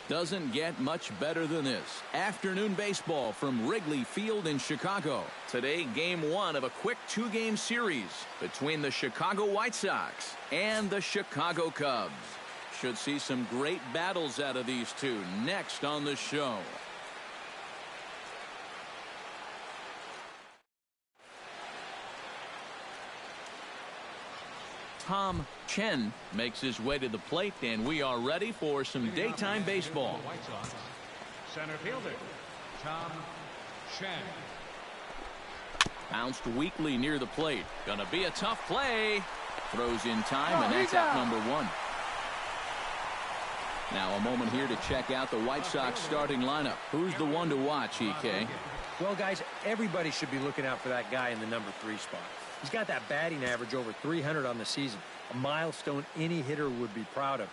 Doesn't get much better than this. Afternoon baseball from Wrigley Field in Chicago. Today, game one of a quick two-game series between the Chicago White Sox and the Chicago Cubs. Should see some great battles out of these two next on the show. Tom Chen makes his way to the plate, and we are ready for some daytime baseball. Center fielder, Tom Chen. Bounced weakly near the plate. Gonna be a tough play. Throws in time, and that's out number one. Now a moment here to check out the White Sox starting lineup. Who's the one to watch, EK? Well, guys, everybody should be looking out for that guy in the number 3 spot. He's got that batting average over 300 on the season, a milestone any hitter would be proud of.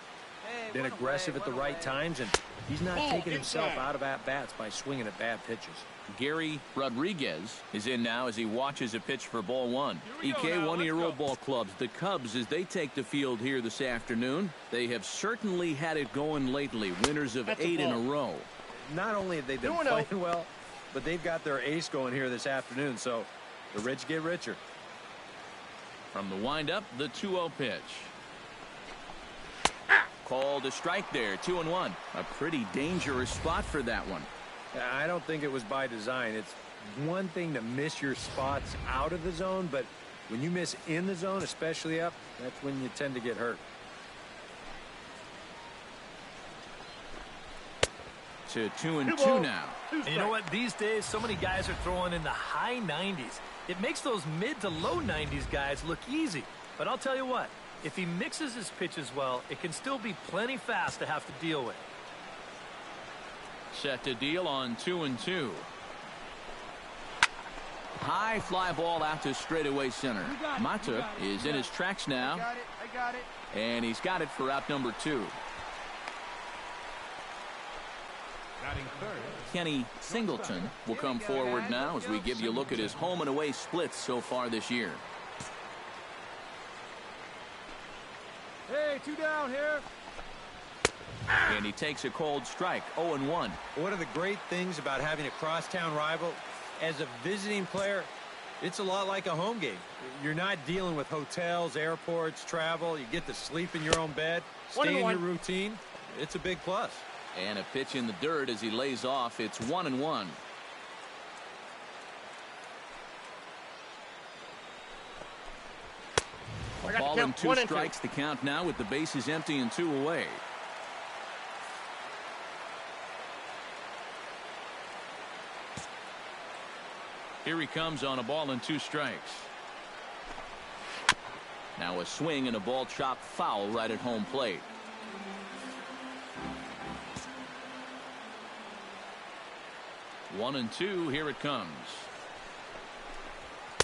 Been aggressive at the right times, and he's not taking himself out of at-bats by swinging at bad pitches. Gary Rodriguez is in now as he watches a pitch for ball one. EK, one of your old ball clubs, the Cubs, as they take the field here this afternoon. They have certainly had it going lately, winners of 8 in a row. Not only have they been playing well, but they've got their ace going here this afternoon, so the rich get richer. From the windup, the 2-0 pitch. Called a strike there, 2-1. A pretty dangerous spot for that one. I don't think it was by design. It's one thing to miss your spots out of the zone, but when you miss in the zone, especially up, that's when you tend to get hurt. To 2-2 now. And you know what? These days, so many guys are throwing in the high 90s. It makes those mid to low 90s guys look easy. But I'll tell you what, if he mixes his pitches well, it can still be plenty fast to have to deal with. Set to deal on 2-2. High fly ball out to straightaway center. Mata is in his tracks now. I got it. And he's got it for out number 2. Kenny Singleton will come forward now as we give you a look at his home and away splits so far this year. Hey, 2 down here. And he takes a cold strike, 0-1. One of the great things about having a crosstown rival, as a visiting player, it's a lot like a home game. You're not dealing with hotels, airports, travel. You get to sleep in your own bed, stay in your routine. It's a big plus. And a pitch in the dirt as he lays off. It's 1-1. Ball and 2 strikes the count now with the bases empty and 2 away. Here he comes on a ball and 2 strikes. Now a swing and a ball chopped foul right at home plate. One and 2, here it comes.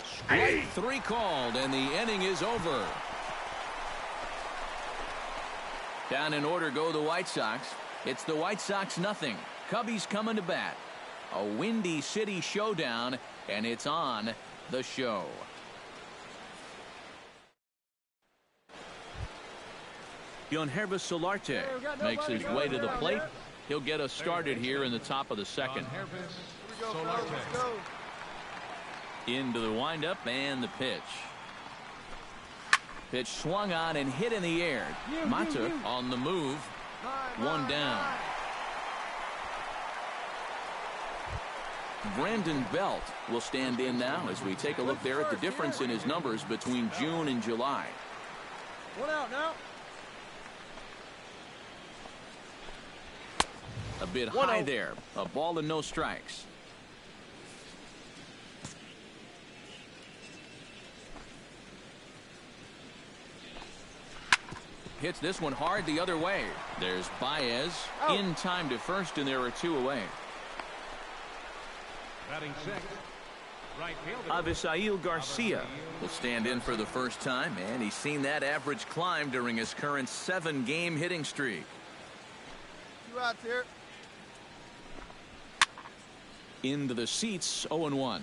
Strike 3 called, and the inning is over. Down in order go the White Sox. It's the White Sox nothing. Cubbies coming to bat. A Windy City showdown, and it's on the show. Yonhervis Solarte makes his way to the plate. He'll get us started here in the top of the second. Into the windup and the pitch. Pitch swung on and hit in the air. Mata on the move. 1 down. Brandon Belt will stand in now as we take a look there at the difference in his numbers between June and July. 1 out now. A bit high there. A ball and no strikes. Hits this one hard the other way. There's Baez in time to first, and there are 2 away. Batting sixth, right fielder Avisail Garcia will stand in for the first time, and he's seen that average climb during his current 7-game hitting streak. 2 outs here. Into the seats, 0-1.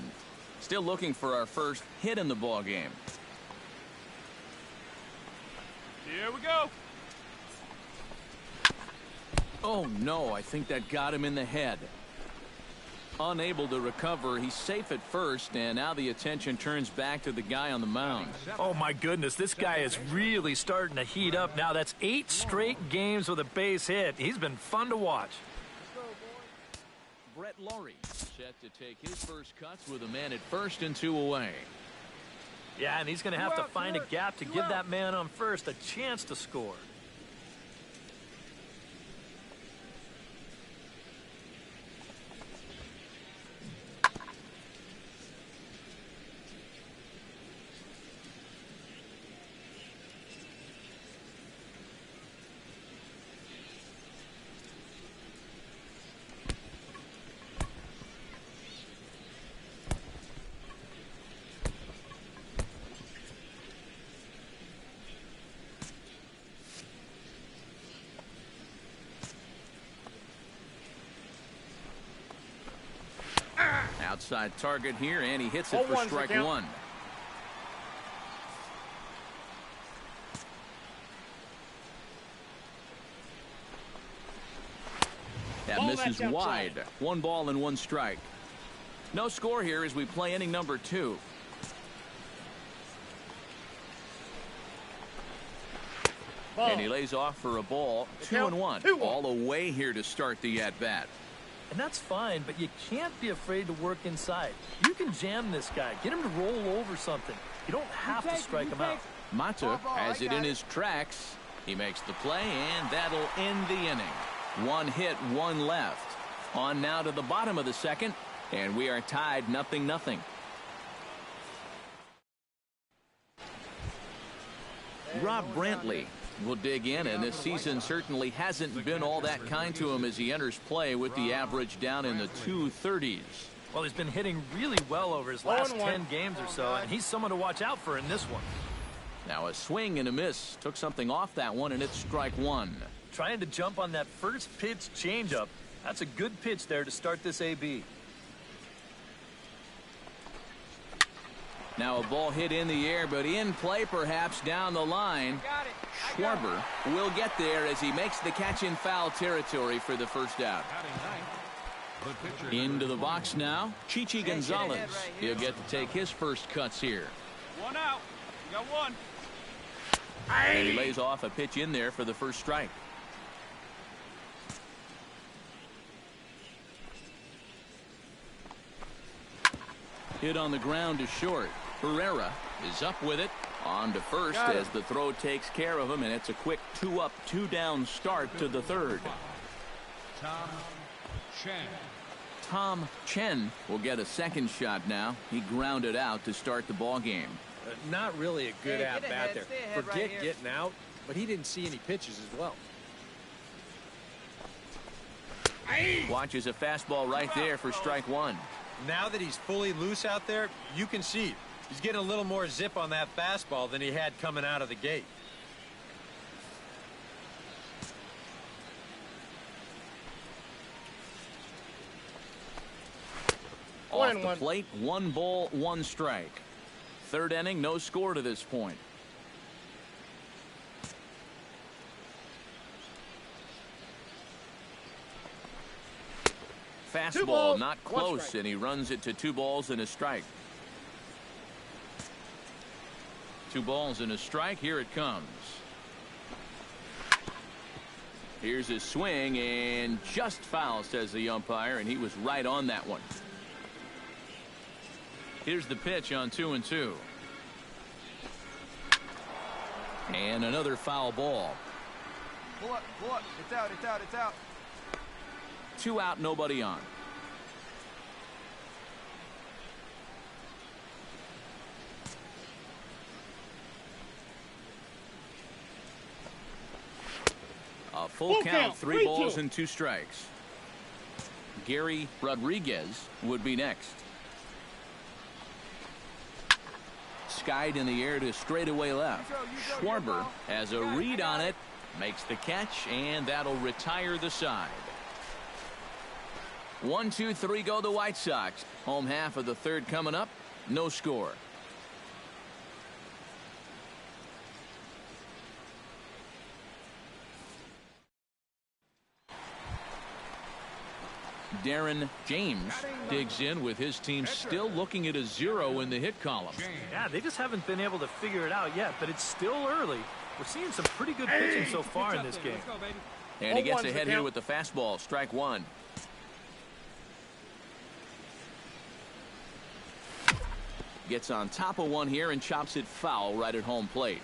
Still looking for our first hit in the ball game. Here we go. Oh, no, I think that got him in the head. Unable to recover, he's safe at first, and now the attention turns back to the guy on the mound. Oh, my goodness, this guy is really starting to heat up now. That's 8 straight games with a base hit. He's been fun to watch. Brett Laurie set to take his first cuts with a man at first and 2 away. Yeah, and he's going to have to find a gap to give that man on first a chance to score. Outside target here, and he hits it for strike 1. That misses wide. 1 ball and 1 strike. No score here as we play inning number 2. And he lays off for a ball. 2-1. All away here to start the at-bat. And that's fine, but you can't be afraid to work inside. You can jam this guy. Get him to roll over something. You don't have to strike him out. Mata has it in his tracks. He makes the play, and that'll end the inning. 1 hit, 1 left. On now to the bottom of the second, and we are tied 0-0. Rob Brantley will dig in, and this season certainly hasn't been all that kind to him as he enters play with the average down in the 230s. Well, he's been hitting really well over his last 10 games or so, and he's someone to watch out for in this one. Now a swing and a miss. Took something off that one, and it's strike 1. Trying to jump on that first pitch changeup. That's a good pitch there to start this AB. Now a ball hit in the air, but in play perhaps down the line. Schwarber will get there as he makes the catch in foul territory for the first out. Into the box now, Chichi Gonzalez. He'll get to take his first cuts here. 1 out. You got 1. And he lays off a pitch in there for the first strike. Hit on the ground to short. Herrera is up with it. On to first as the throw takes care of him, and it's a quick 2-up, 2-down start to the third. Tom Chen will get a second shot now. He grounded out to start the ball game. Not really a good at-bat there. Forget getting out, but he didn't see any pitches as well. Watches a fastball right there for strike 1. Now that he's fully loose out there, you can see he's getting a little more zip on that fastball than he had coming out of the gate. Off the plate, 1 ball, 1 strike. Third inning, no score to this point. Fastball not close, and he runs it to 2 balls and a strike. 2 balls and a strike. Here it comes. Here's his swing, and just foul, says the umpire, and he was right on that one. Here's the pitch on 2-2. And another foul ball. Pull up, pull up. It's out, it's out, it's out. 2 out, nobody on. A full count, 3 balls and 2 strikes. Gary Rodriguez would be next. Skied in the air to straightaway left. Schwarber has a read on it, makes the catch, and that'll retire the side. 1, 2, 3 go the White Sox. Home half of the third coming up. No score. Darren James digs in with his team still looking at a 0 in the hit column. Yeah, they just haven't been able to figure it out yet, but it's still early. We're seeing some pretty good pitching so far in this game. And he gets ahead here with the fastball. Strike one. Gets on top of one here and chops it foul right at home plate.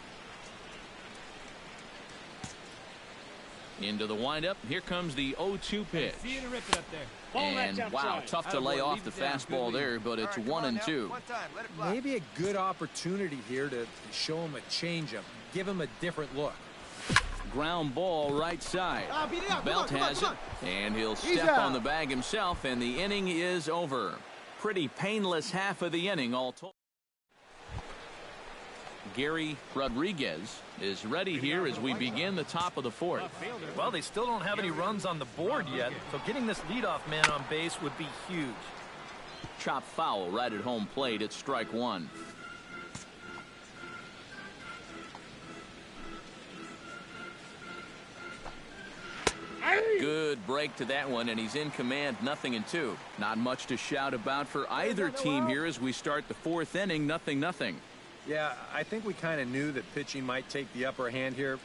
Into the windup. Here comes the 0-2 pitch. And wow, tough to lay off the fastball there, but it's 1-2. Maybe a good opportunity here to show him a changeup, give him a different look. Ground ball right side. Belt has it, and he'll step on the bag himself, and the inning is over. Pretty painless half of the inning all told. Gary Rodriguez is ready here as we begin the top of the fourth. Well, they still don't have any runs on the board yet, so getting this leadoff man on base would be huge. Chop foul right at home plate. It's strike one. Good break to that one, and he's in command, 0-2. Not much to shout about for either team here as we start the fourth inning, 0-0. Yeah, I think we kind of knew that pitching might take the upper hand here.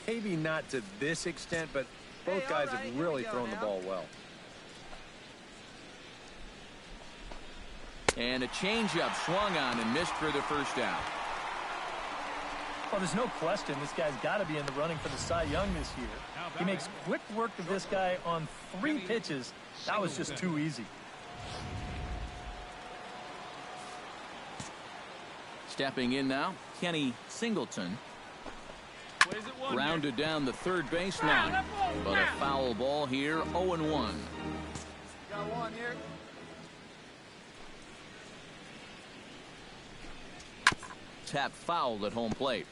Maybe not to this extent, but both guys have really thrown the ball well. And a changeup swung on and missed for the first out. Well, there's no question this guy's got to be in the running for the Cy Young this year. He makes quick work of this guy on 3 pitches. That was just too easy. Stepping in now, Kenny Singleton. Grounded down the third baseline, but a foul ball here, 0-1. Got one here. Tap fouled at home plate.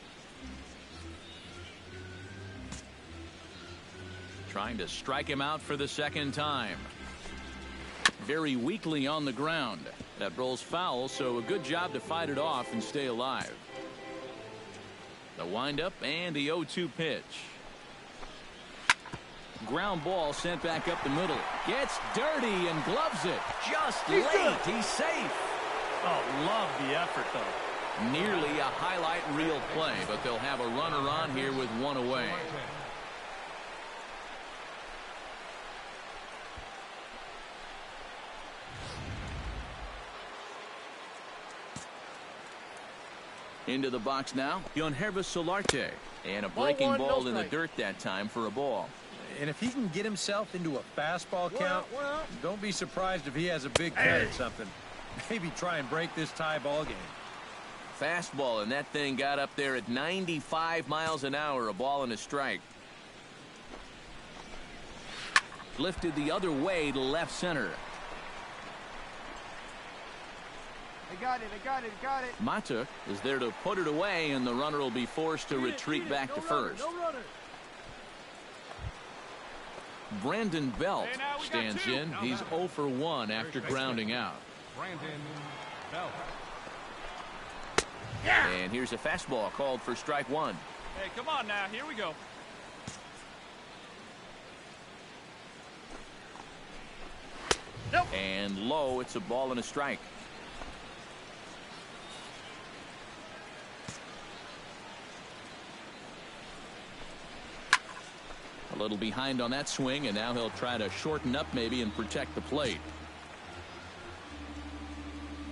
Trying to strike him out for the second time. Very weakly on the ground. That rolls foul, so a good job to fight it off and stay alive. The windup and the 0-2 pitch. Ground ball sent back up the middle. Gets dirty and gloves it. Just late. He's safe. Oh, love the effort, though. Nearly a highlight reel play, but they'll have a runner on here with one away. Into the box now, Yonhervis Solarte. And a breaking ball in the dirt that time for a ball. And if he can get himself into a fastball count, don't be surprised if he has a big cut at something. Maybe try and break this tie ball game. Fastball, and that thing got up there at 95 miles an hour, a ball and a strike. Lifted the other way to left center. I got it. Mata is there to put it away, and the runner will be forced to retreat back to first. Brandon Belt stands in. He's 0 for 1 after grounding out. Brandon Belt. And here's a fastball called for strike one. Hey, come on now. Here we go. And low, it's a ball and a strike. A little behind on that swing, and now he'll try to shorten up maybe and protect the plate.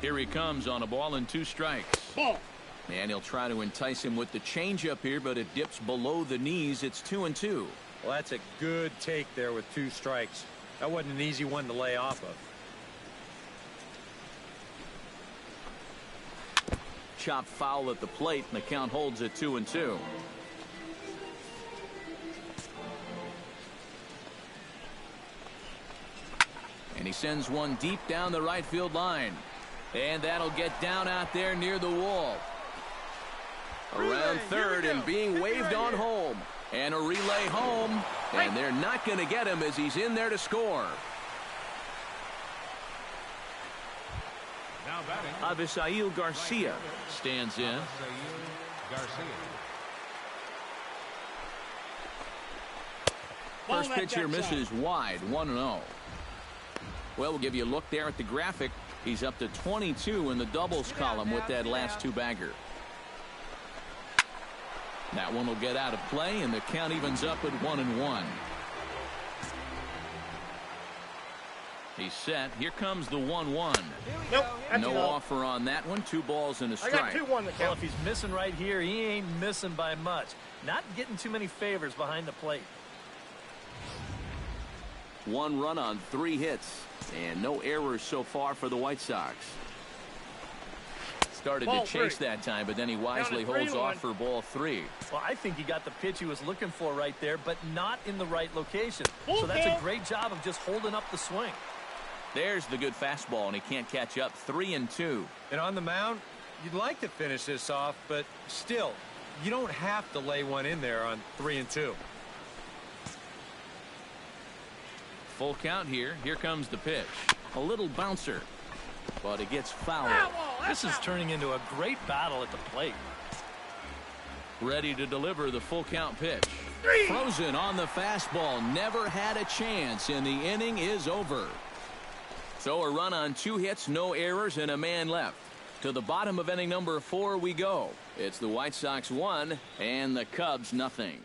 Here he comes on a ball and 2 strikes. And he'll try to entice him with the changeup here, but it dips below the knees. It's 2-2. Well, that's a good take there with 2 strikes. That wasn't an easy one to lay off of. Chop foul at the plate, and the count holds at 2-2. And he sends one deep down the right field line. And that'll get down out there near the wall. Around third and being waved on home. And a relay home. And they're not going to get him as he's in there to score. Now batting. Avisail Garcia stands in. Garcia. First pitch here misses wide, 1-0. Well, we'll give you a look there at the graphic. He's up to 22 in the doubles column with that last two-bagger. That one will get out of play, and the count evens up at 1-1. He's set. Here comes the 1-1. Nope. No offer on that one. 2 balls and a strike. I got 2-1 to count. Well, if he's missing right here, he ain't missing by much. Not getting too many favors behind the plate. 1 run on 3 hits, and no errors so far for the White Sox. Started to chase that time, but then he wisely holds off for ball 3. Well, I think he got the pitch he was looking for right there, but not in the right location. So that's a great job of just holding up the swing. There's the good fastball, and he can't catch up. 3-2. And on the mound, you'd like to finish this off, but still, you don't have to lay one in there on 3-2. Full count here. Here comes the pitch. A little bouncer, but it gets fouled. This is turning into a great battle at the plate. Ready to deliver the full count pitch. Frozen on the fastball. Never had a chance, and the inning is over. So a run on 2 hits, no errors, and a man left. To the bottom of inning number 4 we go. It's the White Sox 1 and the Cubs nothing.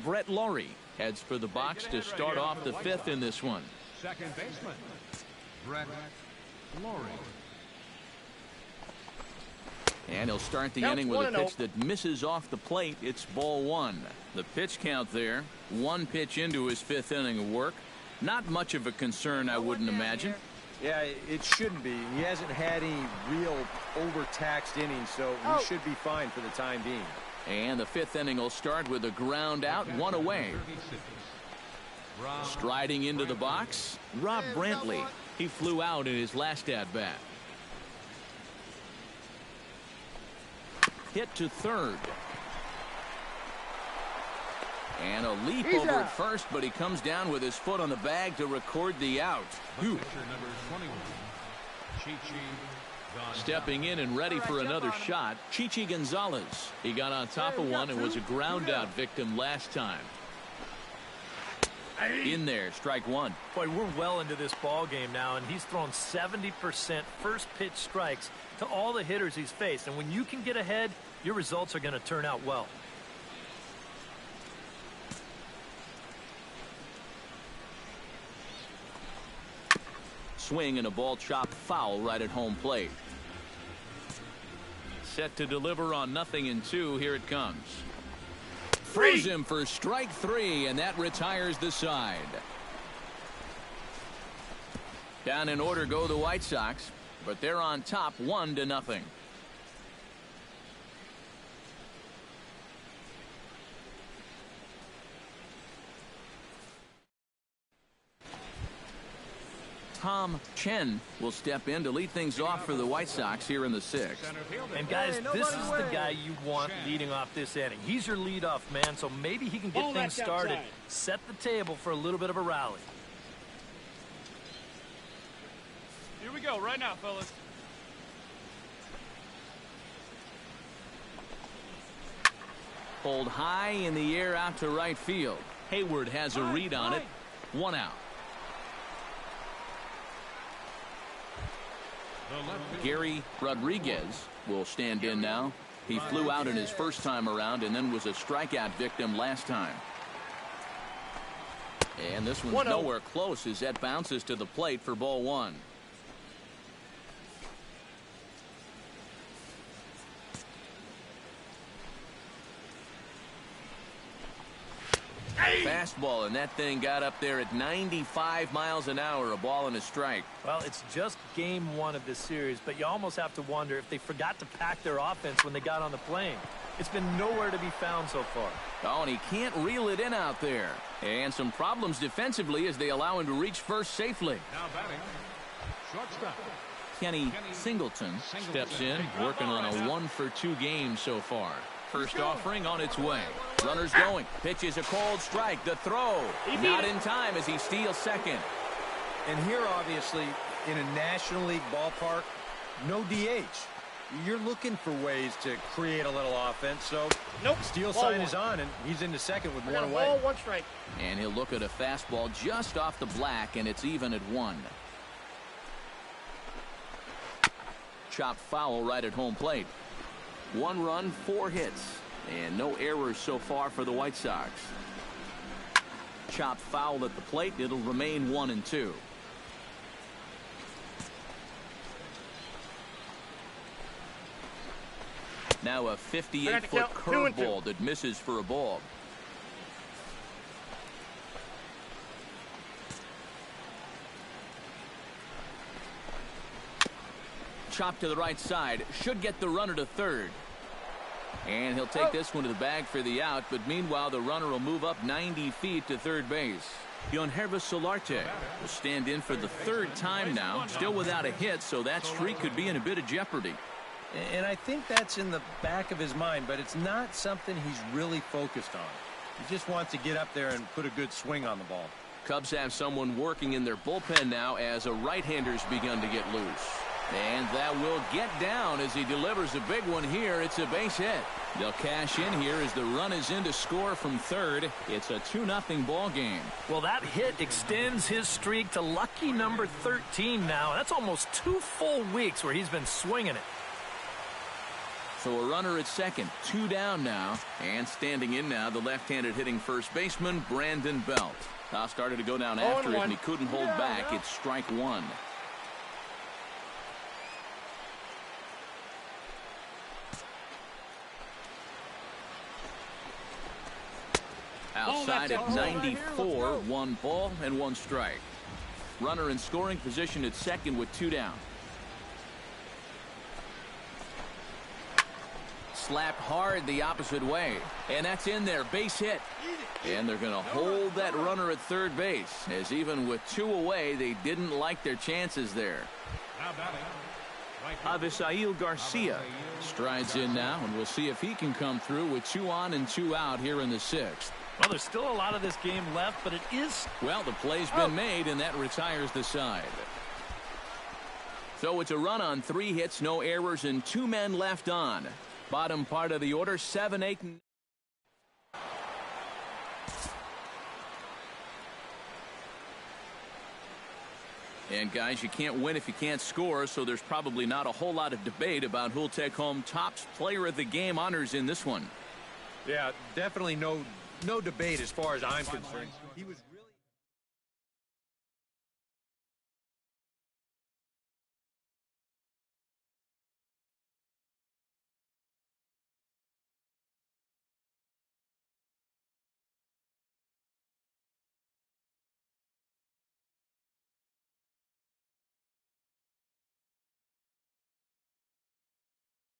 Brett Laurie heads for the box to start off the 5th in this one. Second baseman, Brett Laurie. And he'll start the inning with a pitch that misses off the plate. It's ball 1. The pitch count there. 1 pitch into his 5th inning of work. Not much of a concern, I wouldn't imagine. Yeah, it shouldn't be. He hasn't had any real overtaxed innings, so he should be fine for the time being. And the 5th inning will start with a ground out, 1 away. Striding into the box, Rob Brantley. He flew out in his last at-bat. Hit to third. And a leap over at first, but he comes down with his foot on the bag to record the out. Stepping in and ready for another shot, Chichi Gonzalez. He got on top of one and was a ground out victim last time. In there, strike 1. Boy, we're well into this ball game now, and he's thrown 70% first pitch strikes to all the hitters he's faced. And when you can get ahead, your results are going to turn out well. Swing and a ball chopped foul right at home plate. Set to deliver on 0-2. Here it comes. Throws him for strike 3, and that retires the side. Down in order go the White Sox, but they're on top 1-0. Tom Chen will step in to lead things off for the White Sox here in the 6th. And guys, this is the guy you want leading off this inning. He's your leadoff man, so maybe he can get things started, set the table for a little bit of a rally. Here we go, right now, fellas. Pulled high in the air out to right field. Hayward has a read on it. 1 out. Gary Rodriguez will stand in now. He flew out in his first time around and then was a strikeout victim last time. And this one's nowhere close as that bounces to the plate for ball 1. Fastball, and that thing got up there at 95 miles an hour, a ball and a strike. Well, it's just game 1 of this series, but you almost have to wonder if they forgot to pack their offense when they got on the plane. It's been nowhere to be found so far. Oh, and he can't reel it in out there. And some problems defensively as they allow him to reach first safely. Now batting, shortstop. Kenny Singleton steps in, working on a 1-for-2 game so far. First offering on its way. Runners going. Pitch is a cold strike. The throw. Not in time as he steals second. And here, obviously, in a National League ballpark, no DH. you're looking for ways to create a little offense. So Nope. steal Ball sign one. is on, and he's into second with I got one a away. ball, 1 strike. And he'll look at a fastball just off the black, and it's even at 1. Chopped foul right at home plate. 1 run, 4 hits, and no errors so far for the White Sox. Chopped foul at the plate. It'll remain 1-2. Now a 58-foot curveball that misses for a ball. Chop to the right side. Should get the runner to third. And he'll take this one to the bag for the out, but meanwhile the runner will move up 90 feet to third base. Yonhervis Solarte will stand in for the 3rd time now, still without a hit, so that streak could be in a bit of jeopardy. And I think that's in the back of his mind, but it's not something he's really focused on. He just wants to get up there and put a good swing on the ball. Cubs have someone working in their bullpen now as a right-hander's begun to get loose. And that will get down as he delivers a big one here. It's a base hit. They'll cash in here as the run is in to score from third. It's a 2-0 ball game. Well, that hit extends his streak to lucky number 13 now. That's almost 2 full weeks where he's been swinging it. So a runner at second, 2 down now, and standing in now the left-handed hitting first baseman Brandon Belt. Now started to go down after it, and he couldn't hold back. It's strike 1. Outside at 94, 1 ball and 1 strike. Runner in scoring position at second with 2 down. Slapped hard the opposite way, and that's in there. Base hit. And they're going to hold that runner at third base, as even with 2 away, they didn't like their chances there. Now batting. Right fielder. Avisail Garcia strides in now, and we'll see if he can come through with 2 on and 2 out here in the 6th. Well, there's still a lot of this game left, but it is... Well, the play's been made, and that retires the side. So it's a run on 3 hits, no errors, and 2 men left on. Bottom part of the order, 7, 8, and... And guys, you can't win if you can't score, so there's probably not a whole lot of debate about who'll take home Topps Player of the Game honors in this one. Yeah, definitely no debate as far as I'm concerned. He was